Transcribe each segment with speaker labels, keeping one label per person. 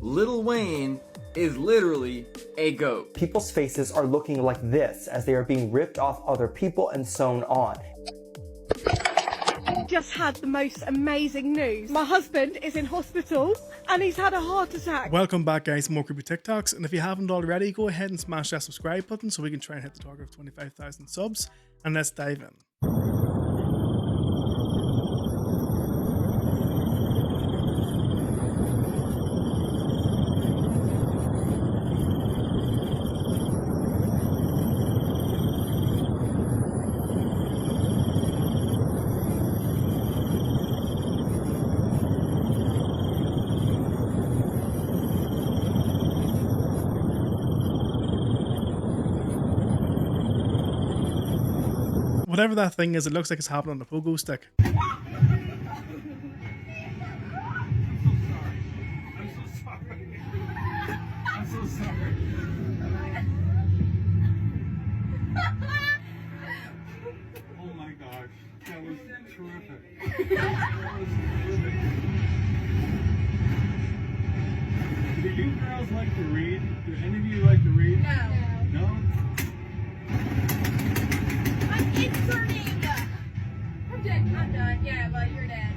Speaker 1: Lil Wayne is literally a goat.
Speaker 2: People's faces are looking like this as they are being ripped off other people and sewn on.
Speaker 3: Just had the most amazing news. My husband is in hospital and he's had a heart attack.
Speaker 4: Welcome back, guys, to more creepy TikToks, and if you haven't already, go ahead and smash that subscribe button so we can try and hit the target of 25,000 subs, and let's dive in. Whatever that thing is, it looks like it's happening on a pogo stick.
Speaker 5: I'm so sorry. Oh my gosh, that was terrific. Do you girls like to read? Do any of you like to read?
Speaker 6: No.
Speaker 5: No?
Speaker 6: I'm inserting. I'm done. I'm done. Yeah, well, you're dead.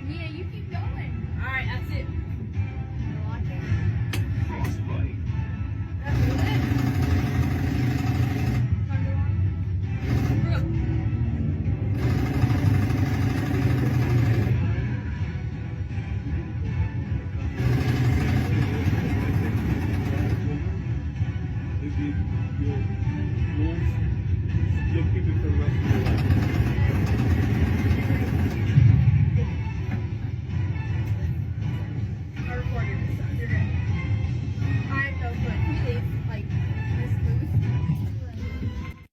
Speaker 6: Yeah, you keep going. All right, that's it.
Speaker 5: Frostbite.
Speaker 6: That's it.
Speaker 5: You'll keep it for the rest of your life.
Speaker 6: I recorded this stuff. You're good. I'm no good. Can we leave? Like, this booth?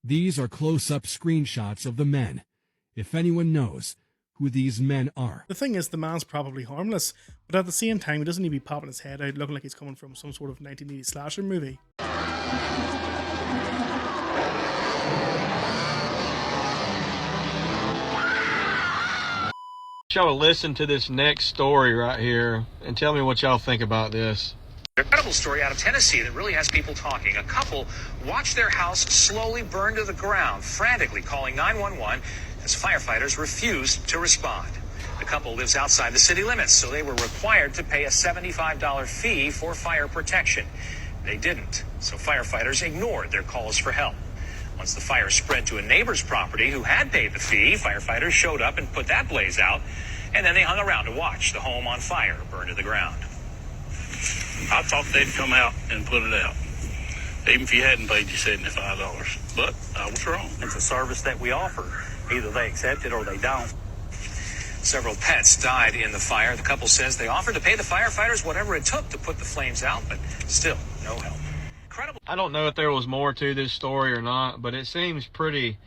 Speaker 7: These are close-up screenshots of the men. If anyone knows who these men are.
Speaker 4: The thing is, the man's probably harmless, but at the same time, he doesn't need to be popping his head out looking like he's coming from some sort of 1980s slasher movie.
Speaker 8: Y'all listen to this next story right here and tell me what y'all think about this.
Speaker 9: An incredible story out of Tennessee that really has people talking. A couple watched their house slowly burn to the ground, frantically calling 911 as firefighters refused to respond. The couple lives outside the city limits, so they were required to pay a $75 fee for fire protection. They didn't, so firefighters ignored their calls for help. Once the fire spread to a neighbor's property who had paid the fee, firefighters showed up and put that blaze out, and then they hung around to watch the home on fire burn to the ground.
Speaker 10: I thought they'd come out and put it out, even if you hadn't paid you $75. But I was wrong.
Speaker 9: It's a service that we offer. Either they accept it or they don't. Several pets died in the fire. The couple says they offered to pay the firefighters whatever it took to put the flames out, but still no help. Incredible.
Speaker 8: I don't know if there was more to this story or not, but it seems pretty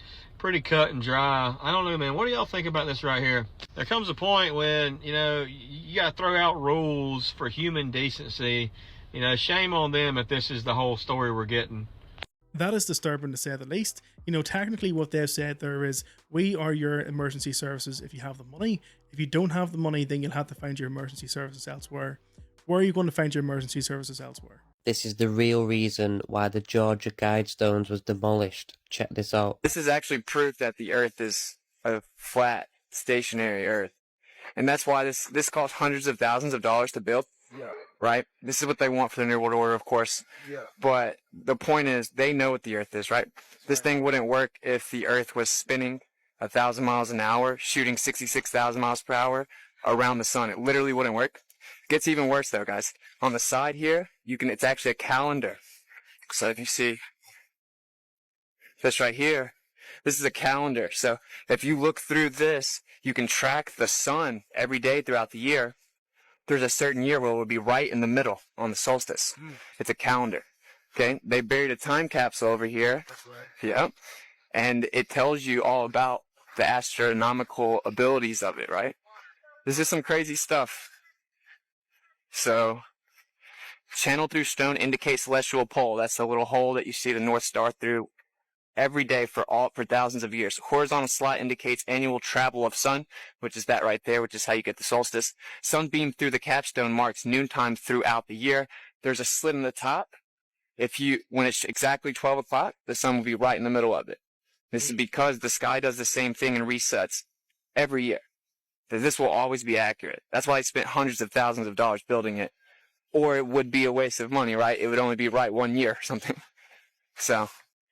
Speaker 8: cut and dry. I don't know, man. What do y'all think about this right here? There comes a point when, you know, you got to throw out rules for human decency. You know, shame on them if this is the whole story we're getting.
Speaker 4: That is disturbing to say the least. You know, technically what they've said there is, we are your emergency services if you have the money. If you don't have the money, then you'll have to find your emergency services elsewhere. Where are you going to find your emergency services elsewhere?
Speaker 11: This is the real reason why the Georgia Guidestones was demolished. Check this out.
Speaker 12: This is actually proof that the Earth is a flat, stationary Earth. And that's why this costs hundreds of thousands of dollars to build. Yeah. Right? This is what they want for the New World Order, of course. Yeah. But the point is, they know what the Earth is, right? This thing wouldn't work if the Earth was spinning 1,000 miles an hour, shooting 66,000 miles per hour around the sun. It literally wouldn't work. It gets even worse, though, guys. On the side here, it's actually a calendar. So if you see this right here, this is a calendar. So if you look through this, you can track the sun every day throughout the year. There's a certain year where it will be right in the middle on the solstice. It's a calendar. Okay? They buried a time capsule over here. That's right. Yep. And it tells you all about the astronomical abilities of it, right? This is some crazy stuff. So, channel through stone indicates celestial pole. That's the little hole that you see the North Star through every day for thousands of years. Horizontal slot indicates annual travel of sun, which is that right there, which is how you get the solstice. Sunbeam through the capstone marks noontime throughout the year. There's a slit in the top. When it's exactly 12 o'clock, the sun will be right in the middle of it. This is because the sky does the same thing and resets every year. This will always be accurate. That's why I spent hundreds of thousands of dollars building it. Or it would be a waste of money, right? It would only be right 1 year or something. So,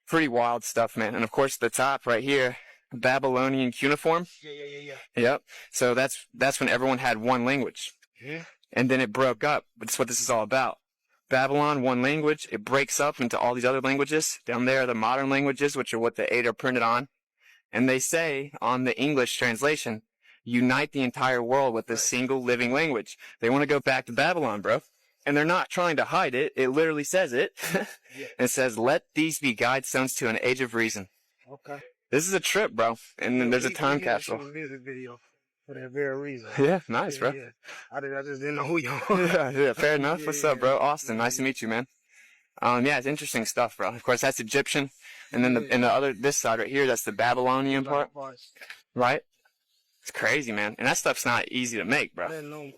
Speaker 12: pretty wild stuff, man. And of course, the top right here, Babylonian cuneiform.
Speaker 13: Yeah.
Speaker 12: Yep. So that's when everyone had one language.
Speaker 13: Yeah.
Speaker 12: And then it broke up. That's what this is all about. Babylon, one language. It breaks up into all these other languages. Down there are the modern languages, which are what the 8 are printed on. And they say on the English translation, unite the entire world with a single living language. They want to go back to Babylon, bro. And they're not trying to hide it. It literally says it. It says, let these be guide stones to an age of reason.
Speaker 13: Okay.
Speaker 12: This is a trip, bro. And then there's a time capsule.
Speaker 13: A music video for that very reason.
Speaker 12: Yeah, nice, bro.
Speaker 13: Yeah. I just didn't know who you are.
Speaker 12: Yeah, fair enough. What's up, bro? Austin, nice to meet you, man. Yeah, it's interesting stuff, bro. Of course, that's Egyptian. And then this side right here, that's the Babylonian part. Right? It's crazy, man. And that stuff's not easy to make, bro.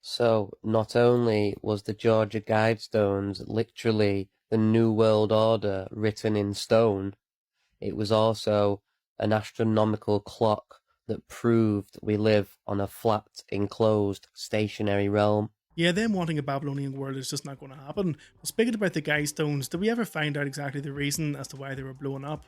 Speaker 11: So, not only was the Georgia Guidestones literally the New World Order written in stone, it was also an astronomical clock that proved we live on a flat, enclosed, stationary realm.
Speaker 4: Yeah, them wanting a Babylonian world is just not going to happen. But speaking about the Guidestones, did we ever find out exactly the reason as to why they were blowing up?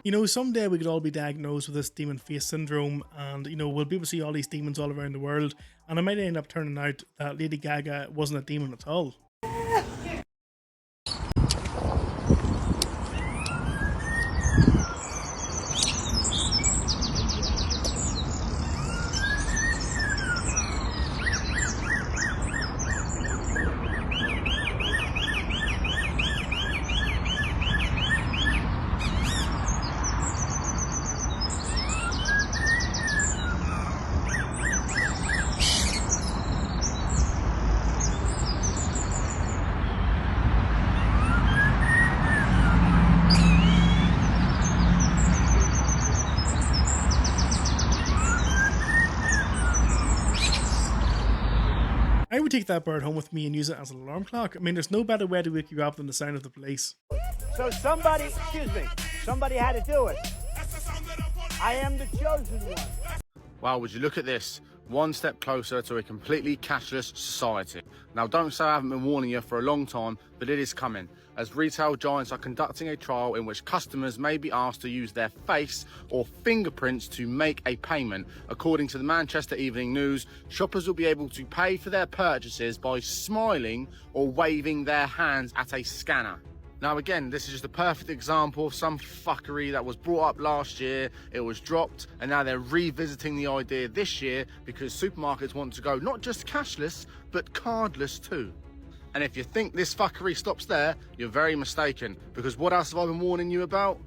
Speaker 4: You know, someday we could all be diagnosed with this demon face syndrome, and, you know, we'll be able to see all these demons all around the world, and it might end up turning out that Lady Gaga wasn't a demon at all. I would take that bird home with me and use it as an alarm clock. I mean, there's no better way to wake you up than the sound of the police.
Speaker 14: So somebody had to do it. I am the chosen one.
Speaker 15: Wow, would you look at this? One step closer to a completely cashless society. Now, don't say I haven't been warning you for a long time, but it is coming, as retail giants are conducting a trial in which customers may be asked to use their face or fingerprints to make a payment. According to the Manchester Evening News, shoppers will be able to pay for their purchases by smiling or waving their hands at a scanner. Now again, this is just a perfect example of some fuckery that was brought up last year, it was dropped, and now they're revisiting the idea this year because supermarkets want to go not just cashless, but cardless too. And if you think this fuckery stops there, you're very mistaken, because what else have I been warning you about?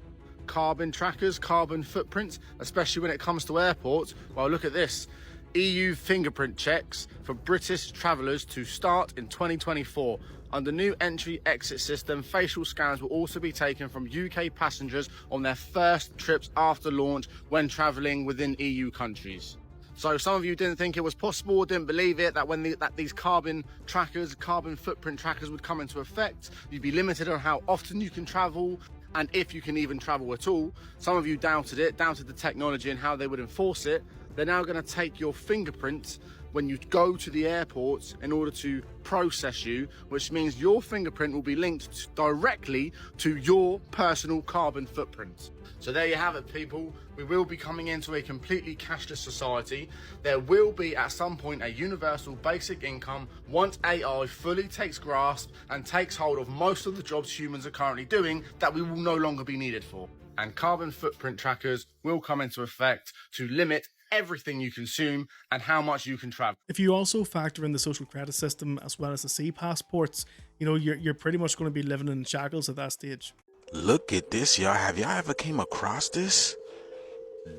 Speaker 15: Carbon trackers, carbon footprints, especially when it comes to airports. Well, look at this. EU fingerprint checks for British travellers to start in 2024. Under new entry-exit system, facial scans will also be taken from UK passengers on their first trips after launch when travelling within EU countries. So some of you didn't think it was possible, didn't believe it, that when these carbon trackers, carbon footprint trackers would come into effect, you'd be limited on how often you can travel, and if you can even travel at all. Some of you doubted it, doubted the technology and how they would enforce it. They're now going to take your fingerprints when you go to the airports in order to process you, which means your fingerprint will be linked directly to your personal carbon footprint. So there you have it, people. We will be coming into a completely cashless society. There will be at some point a universal basic income once AI fully takes grasp and takes hold of most of the jobs humans are currently doing that we will no longer be needed for. And carbon footprint trackers will come into effect to limit everything you consume and how much you can travel.
Speaker 4: If you also factor in the social credit system as well as the sea passports, you know, you're pretty much going to be living in shackles at that stage.
Speaker 16: Look at this, y'all. Have y'all ever came across this?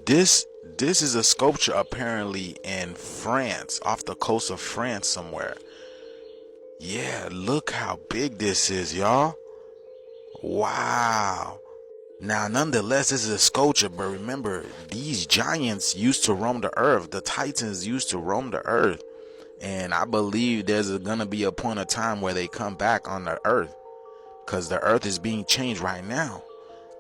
Speaker 16: This is a sculpture apparently in France, off the coast of France somewhere. Yeah, look how big this is, y'all. Wow. Now, nonetheless, this is a sculpture, but remember, these giants used to roam the earth. The Titans used to roam the earth. And I believe there's gonna be a point of time where they come back on the earth, because the earth is being changed right now.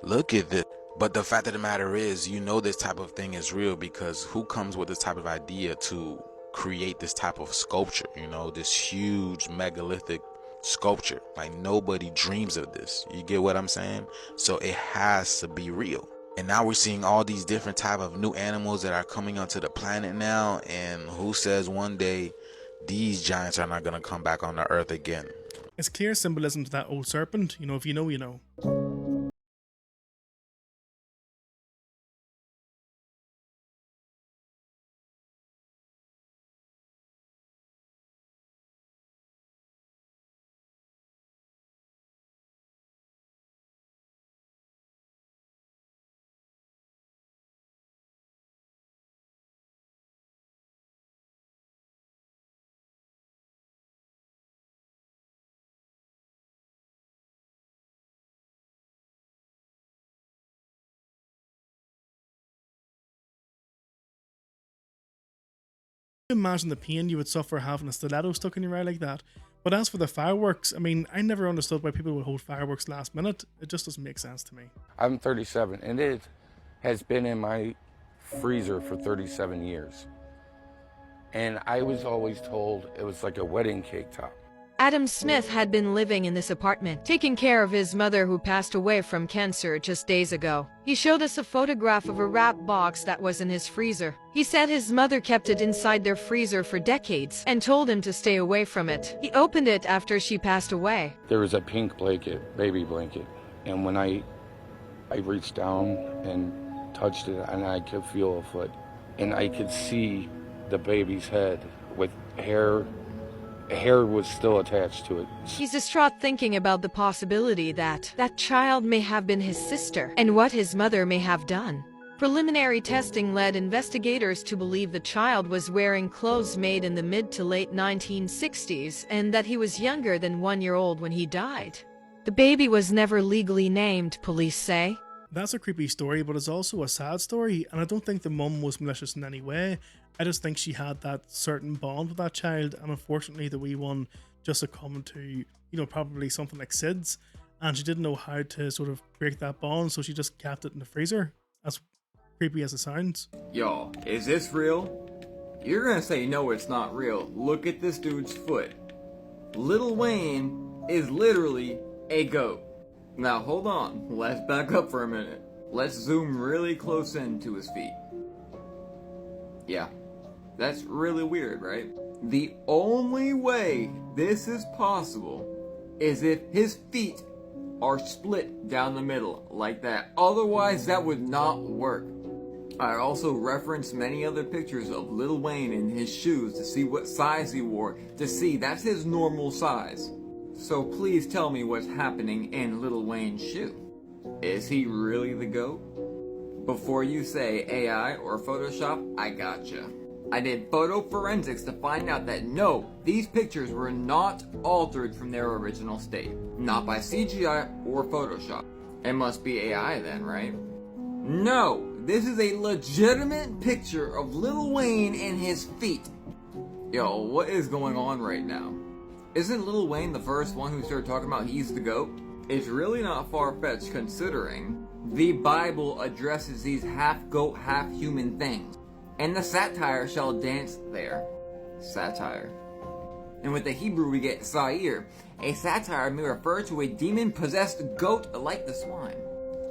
Speaker 16: Look at this. But the fact of the matter is, you know this type of thing is real, because who comes with this type of idea to create this type of sculpture? You know, this huge megalithic sculpture. Like, nobody dreams of this. You get what I'm saying? So it has to be real. And now we're seeing all these different type of new animals that are coming onto the planet now. And who says one day these giants are not going to come back on the earth again?
Speaker 4: It's clear symbolism to that old serpent. You know, if you know, you know. Imagine the pain you would suffer having a stiletto stuck in your eye like that. But as for the fireworks, I mean, I never understood why people would hold fireworks last minute. It just doesn't make sense to me.
Speaker 17: I'm 37, and it has been in my freezer for 37 years. And I was always told it was like a wedding cake top.
Speaker 18: Adam Smith had been living in this apartment, taking care of his mother who passed away from cancer just days ago. He showed us a photograph of a wrap box that was in his freezer. He said his mother kept it inside their freezer for decades and told him to stay away from it. He opened it after she passed away.
Speaker 17: There was a pink blanket, baby blanket, and when I reached down and touched it, and I could feel a foot, and I could see the baby's head with hair was still attached to it.
Speaker 18: He's distraught thinking about the possibility that that child may have been his sister and what his mother may have done. Preliminary testing led investigators to believe the child was wearing clothes made in the mid to late 1960s and that he was younger than 1 year old when he died. The baby was never legally named, police say.
Speaker 4: That's a creepy story, but it's also a sad story, and I don't think the mum was malicious in any way. I just think she had that certain bond with that child, and unfortunately the wee one just succumbed to, you know, probably something like SIDS, and she didn't know how to sort of break that bond, so she just kept it in the freezer, as creepy as it sounds.
Speaker 1: Y'all, is this real? You're gonna say no, it's not real. Look at this dude's foot. Lil Wayne is literally a goat. Now hold on, let's back up for a minute. Let's zoom really close into his feet. Yeah, that's really weird, right? The only way this is possible is if his feet are split down the middle like that. Otherwise, that would not work. I also referenced many other pictures of Lil Wayne in his shoes to see what size he wore, to see that's his normal size. So please tell me what's happening in Lil Wayne's shoe. Is he really the GOAT? Before you say AI or Photoshop, I gotcha. I did photo forensics to find out that no, these pictures were not altered from their original state. Not by CGI or Photoshop. It must be AI then, right? No, this is a legitimate picture of Lil Wayne and his feet. Yo, what is going on right now? Isn't Lil Wayne the first one who started talking about he's the GOAT? It's really not far-fetched considering the Bible addresses these half-goat, half-human things. And the satire shall dance there. Satire. And with the Hebrew we get sa'ir. A satire may refer to a demon-possessed goat like the swine.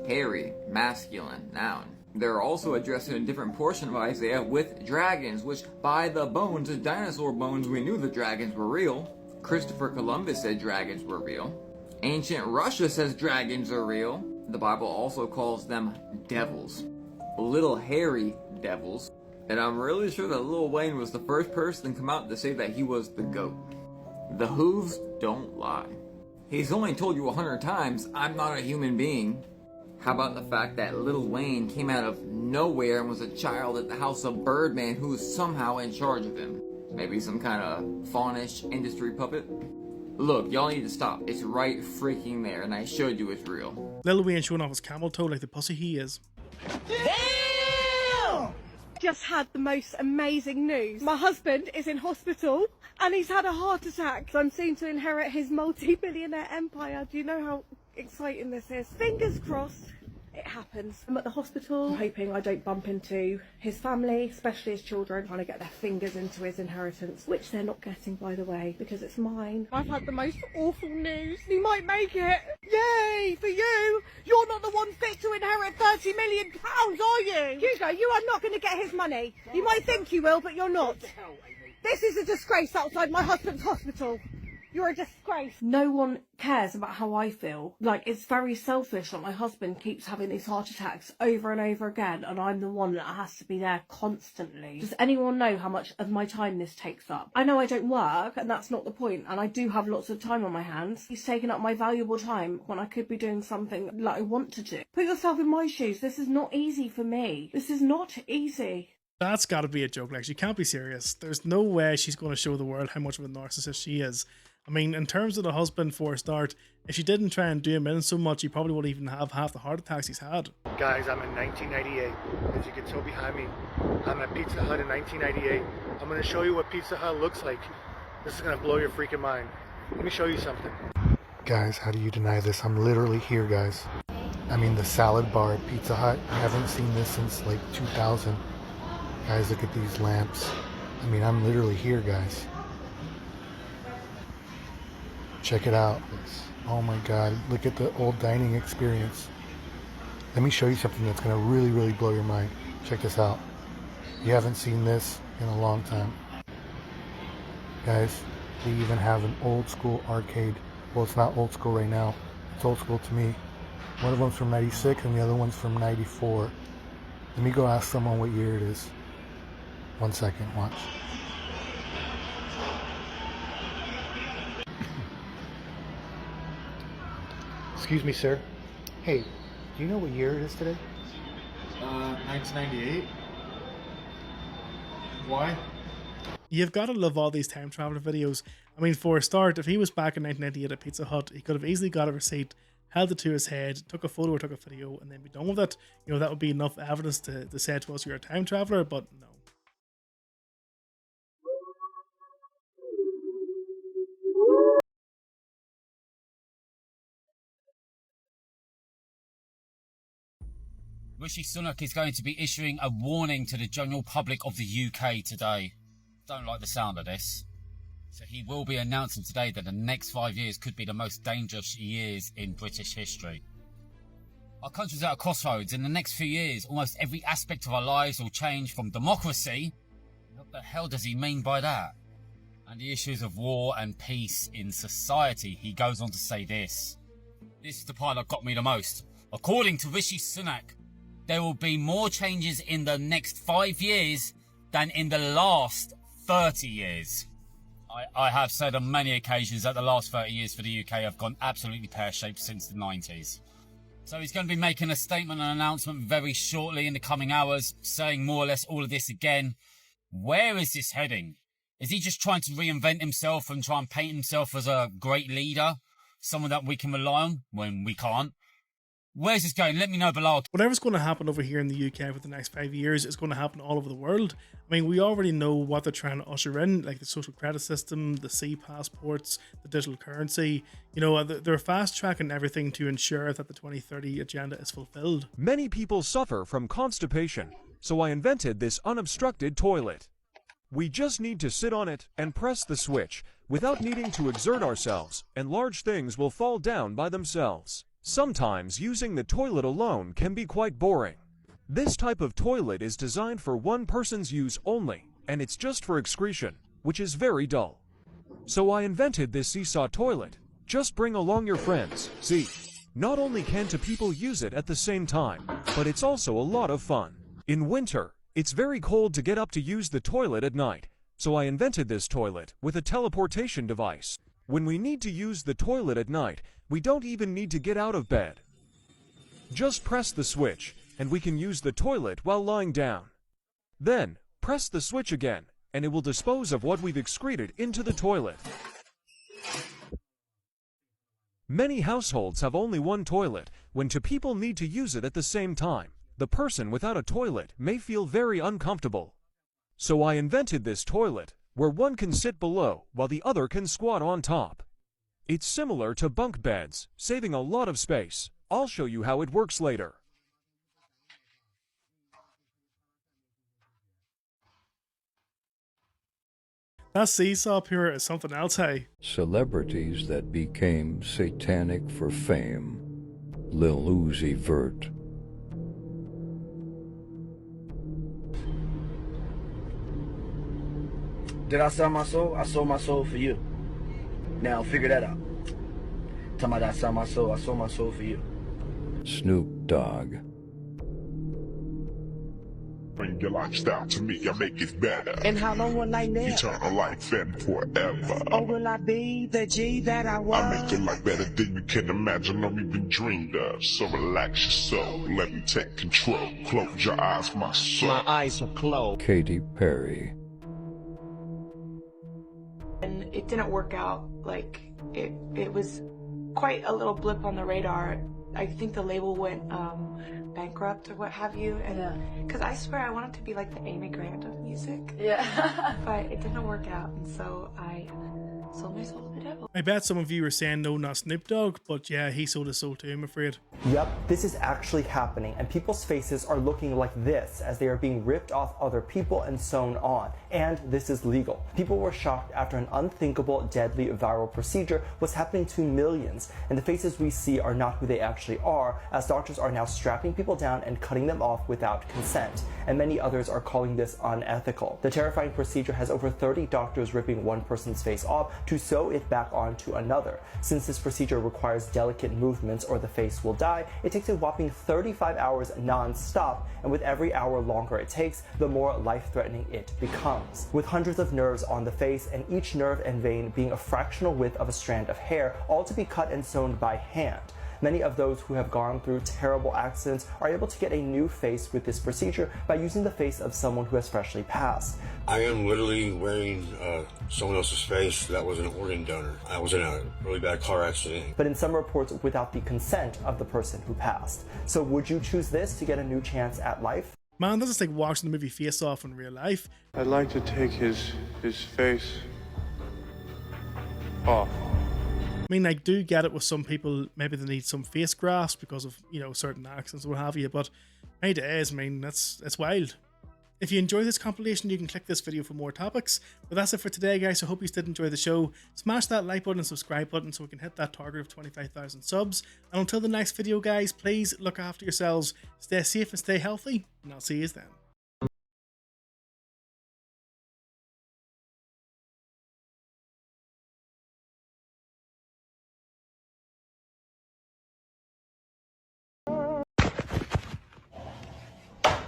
Speaker 1: Hairy, masculine, noun. They're also addressed in a different portion of Isaiah with dragons, which by the bones, the dinosaur bones, we knew the dragons were real. Christopher Columbus said dragons were real. Ancient Russia says dragons are real. The Bible also calls them devils. Little hairy devils. And I'm really sure that Lil Wayne was the first person to come out to say that he was the GOAT. The hooves don't lie. He's only told you 100 times, I'm not a human being. How about the fact that Lil Wayne came out of nowhere and was a child at the house of Birdman who was somehow in charge of him? Maybe some kind of faunish industry puppet? Look, y'all need to stop. It's right freaking there, and I showed you it's real.
Speaker 4: Lil Wayne showing off his camel toe like the pussy he is.
Speaker 3: Damn! Just had the most amazing news. My husband is in hospital and he's had a heart attack. So I'm soon to inherit his multi-billionaire empire. Do you know how exciting this is? Fingers crossed it happens. I'm at the hospital, hoping I don't bump into his family, especially his children, trying to get their fingers into his inheritance, which they're not getting, by the way, because it's mine. I've had the most awful news. He might make it. Yay for you. You're not the one fit to inherit £30 million, are you? Hugo, you are not going to get his money. You might think you will, but you're not. This is a disgrace outside my husband's hospital. You're a disgrace. No one cares about how I feel. Like, it's very selfish that my husband keeps having these heart attacks over and over again, and I'm the one that has to be there constantly. Does anyone know how much of my time this takes up? I know I don't work, and that's not the point, and I do have lots of time on my hands. He's taking up my valuable time when I could be doing something that I want to do. Put yourself in my shoes. This is not easy for me. This is not easy.
Speaker 4: That's got to be a joke. Like, she can't be serious. There's no way she's going to show the world how much of a narcissist she is. I mean, in terms of the husband, for a start, if she didn't try and do him in so much, he probably wouldn't even have half the heart attacks he's had.
Speaker 19: Guys, I'm in 1998. As you can tell behind me, I'm at Pizza Hut in 1998. I'm going to show you what Pizza Hut looks like. This is going to blow your freaking mind. Let me show you something. Guys, how do you deny this? I'm literally here, guys. I mean, the salad bar at Pizza Hut. I haven't seen this since like 2000. Guys, look at these lamps. I mean, I'm literally here, guys. Check it out. Oh my God, look at the old dining experience. Let me show you something that's gonna really, really blow your mind. Check this out. You haven't seen this in a long time. Guys, they even have an old school arcade. Well, it's not old school right now. It's old school to me. One of them's from 96 and the other one's from 94. Let me go ask someone what year it is. 1 second, watch. Excuse me, sir. Hey, do you know what year it is today?
Speaker 5: 1998. Why?
Speaker 4: You've got to love all these time traveler videos. I mean, for a start, if he was back in 1998 at Pizza Hut, he could have easily got a receipt, held it to his head, took a photo or took a video, and then be done with it. You know, that would be enough evidence to say to us you're a time traveler, but no.
Speaker 20: Rishi Sunak is going to be issuing a warning to the general public of the UK today. Don't like the sound of this. So he will be announcing today that the next 5 years could be the most dangerous years in British history. Our country's at a crossroads. In the next few years, almost every aspect of our lives will change from democracy. What the hell does he mean by that? And the issues of war and peace in society. He goes on to say this. This is the part that got me the most. According to Rishi Sunak, there will be more changes in the next 5 years than in the last 30 years. I have said on many occasions that the last 30 years for the UK have gone absolutely pear-shaped since the 90s. So he's going to be making a statement and announcement very shortly in the coming hours, saying more or less all of this again. Where is this heading? Is he just trying to reinvent himself and try and paint himself as a great leader? Someone that we can rely on when we can't? Where's this going? Let me know below.
Speaker 4: Whatever's going to happen over here in the UK for the next 5 years is going to happen all over the world. I mean, we already know what they're trying to usher in, like the social credit system, the C passports, the digital currency. You know, they're fast tracking everything to ensure that the 2030 agenda is fulfilled.
Speaker 21: Many people suffer from constipation, so I invented this unobstructed toilet. We just need to sit on it and press the switch, without needing to exert ourselves, and large things will fall down by themselves. Sometimes using the toilet alone can be quite boring. This type of toilet is designed for one person's use only, and it's just for excretion, which is very dull. So I invented this seesaw toilet. Just bring along your friends. See, not only can two people use it at the same time, but it's also a lot of fun. In winter, it's very cold to get up to use the toilet at night, so I invented this toilet with a teleportation device. When we need to use the toilet at night, we don't even need to get out of bed. Just press the switch, and we can use the toilet while lying down. Then, press the switch again, and it will dispose of what we've excreted into the toilet. Many households have only one toilet when two people need to use it at the same time. The person without a toilet may feel very uncomfortable. So I invented this toilet, where one can sit below while the other can squat on top. It's similar to bunk beds, saving a lot of space. I'll show you how it works later.
Speaker 4: That seesaw pure is something else, hey?
Speaker 2: Celebrities that became satanic for fame. Lil Uzi Vert.
Speaker 22: Did I sell my soul? I sold my soul for you. Now figure that out. Tell me that I sold my soul for you.
Speaker 2: Snoop Dogg.
Speaker 23: Bring your lifestyle to me, I make it better.
Speaker 24: And how long will I live?
Speaker 23: Eternal life and forever.
Speaker 24: Or will I be the G that I was?
Speaker 23: I make your life better than you can imagine or even dreamed of. So relax yourself, let me take control. Close your eyes, my soul.
Speaker 24: My eyes are closed.
Speaker 2: Katy Perry.
Speaker 25: And it didn't work out. Like, it was quite a little blip on the radar. I think the label went bankrupt or what have you, and because I swear I wanted to be like the Amy Grant of music. Yeah. But it didn't work out, and so I sold my soul to the devil.
Speaker 4: I bet some of you were saying no, not Snoop Dogg, but yeah, he sold his soul too, I'm afraid.
Speaker 26: Yep, this is actually happening, and people's faces are looking like this as they are being ripped off other people and sewn on, and this is legal. People were shocked after an unthinkable, deadly viral procedure was happening to millions, and the faces we see are not who they actually are, as doctors are now strapping people down and cutting them off without consent, and many others are calling this unethical. The terrifying procedure has over 30 doctors ripping one person's face off to sew it back onto another. Since this procedure requires delicate movements or the face will die, it takes a whopping 35 hours non-stop, and with every hour longer it takes, the more life-threatening it becomes. With hundreds of nerves on the face and each nerve and vein being a fractional width of a strand of hair, all to be cut and sewn by hand. Many of those who have gone through terrible accidents are able to get a new face with this procedure by using the face of someone who has freshly passed.
Speaker 27: I am literally wearing someone else's face that was an organ donor. I was in a really bad car accident.
Speaker 26: But in some reports without the consent of the person who passed. So would you choose this to get a new chance at life?
Speaker 4: Man, this is like watching the movie Face Off in real life.
Speaker 5: I'd like to take his face off.
Speaker 4: I mean, I do get it with some people, maybe they need some face grafts because of, you know, certain accents or what have you, but my days, I mean, that's wild. If you enjoy this compilation, you can click this video for more topics. But that's it for today, guys. I hope you did enjoy the show. Smash that like button and subscribe button so we can hit that target of 25,000 subs. And until the next video, guys, please look after yourselves, stay safe and stay healthy, and I'll see you then.